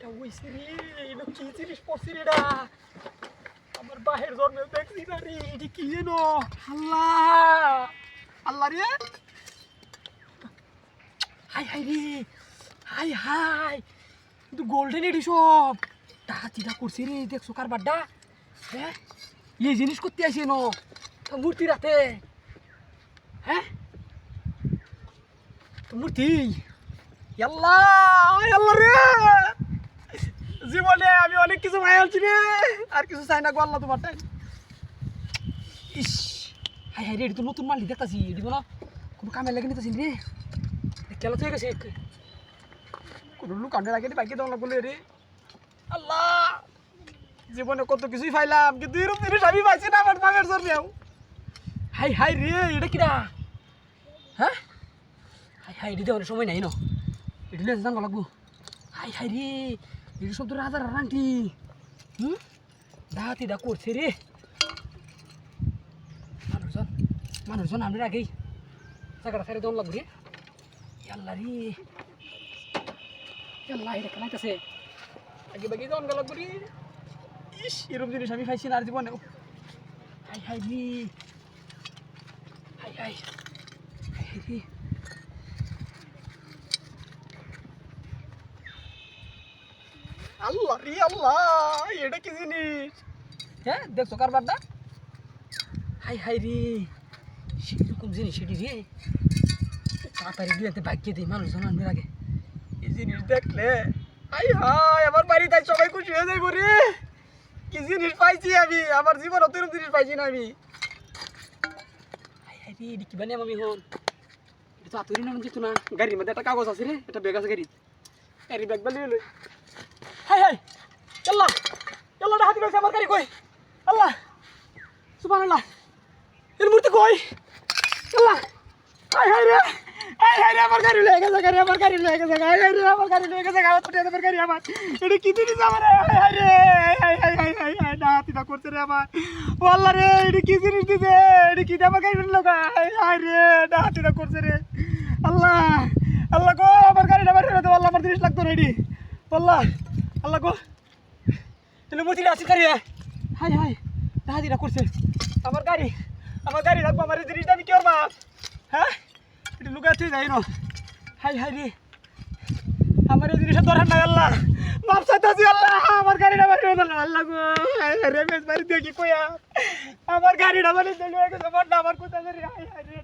এটা হইছে রে, এটা কি জিনিস পড়ছে রে এটা? আমার বাহের জন্মে দেখছি না রে, এটা কি যেন? আল্লাহ আল্লাহ রে, হাই হাই রে, হাই হাই, কিন্তু গোল্ডেন এডিশন টাকা করছে রে, দেখছো কারবারটা? হ্যাঁ, এই জিনিস করতে আসে ন মূর্তি রাতে। হ্যাঁ, মূর্তি আল্লাহ আল্লাহ রে, জীবনে আমি অনেক কিছু ভাই আছি রে, আর কিছু চাই না গো আল্লাহ তোমার টাইম। ইস, হাই হাই রে, এটা তো নতুন মাল দেখতেছি, দিব না কোনো কামে লাগে নিতেছি রে, খেলা তো হয়ে গেছে, কোনো লোক আমরা আগে বাইকে দেওয়া লাগলো রে। আল্লাহ, জীবনে কত কিছুই পাইলাম, কিন্তু এরকম জিনিস আমি পাইছি না আমার বাপের জন্মেও। হাই হাই রে, এটা কিরা? হ্যাঁ, হাই হাই, এটা দেওয়ার সময় নাই ন, এটা নিয়ে জানবো লাগবো। হাই হাই রে, এটা সব তো রাজার রান্টি। ডাহাতি দা করছে রে, মানুষজন মানুষজন আমরা আগেই জায়গাটা ছেড়ে দেওয়া লাগবো রে। আল্লাহ রে, আল্লাহ, এটা কেনাইতেছে, আগে বাকি যাওয়ান গেল লাগবো রে। ইস, এরকম জিনিস আমি পাইছি না আর জীবনেও। হাই হাই রে, হাই হাই হাই রে, আল্লাহ রে আল্লাহ, এটা কি জিনিস? হ্যাঁ, দেখছো কারবারটা? হাই হাই রে, সেরকম জিনিস সেটি রে, তাড়াতাড়ি দুই ভাগ্যে দিই মানুষজন আনবে আগে। এই জিনিস দেখলে হাই হাই, আমার বাড়ি তাই সবাই খুশি হয়ে যাইব রে। কি জিনিস পাইছি আমি, আমার জীবন অত এরকম জিনিস পাইছি না আমি। হাই হাই রে, এটা কি বানিয়ে আমি হন? এটা তো আতরি না যেত না, গাড়ির মধ্যে একটা কাগজ আছে রে, একটা ব্যাগ আছে গাড়ি, গাড়ি ব্যাগ বানিয়ে লই। হাই হাই, আল্লাহ আল্লাহ, হাতি কইছে আমার গাড়ি কই? আল্লাহ সুবহানাল্লাহ, এর মূর্তি কই? আল্লাহ, হাই হাই রে, হাই হাই রে, আমার গাড়ি লয়ে গেছে, গাড়ি আমার গাড়ি লয়ে গেছে, হাই হাই রে, আমার গাড়ি লয়ে গেছে, আমার ছোট আমার গাড়ি আমার, এটা কি জিনিস আমার? হাই হাই রে, হাই হাই হাই হাই হাই, ডাহাতিটা করছে রে আমার। ও আল্লাহ রে, এটা কি জিনিস দিছে? এটা কি আমার গাড়ি লগা? হাই হাই রে, ডাহাতিটা করছে রে। আল্লাহ আল্লাহ গো, আমার গাড়িটা বাড়ি রে, আল্লাহ আমার জিনিস লাগতো রেডি। আল্লাহ আল্লাহ গো, তাহলে মূর্তিটা আছে গাড়ি। হাই হাই, ডাহাতিটা করছে আমার গাড়ি, আমার গাড়ি রাখবো, আমার এই জিনিসটা আমি কি করবা? হ্যাঁ, এটা লুকাতে যাই না। হাই হাই রে, আমার এই জিনিসটা দরকার নাই, আল্লাহ মাপ চাইতাছি আল্লাহ, আমার গাড়িটা বাড়ি আল্লাহ গো। হাই হাই রে, বেশ বাড়ি দিয়ে কি কইয়া আমার গাড়িটা বাড়ি দিয়ে আমার কোথায় রে? হাই হাই রে।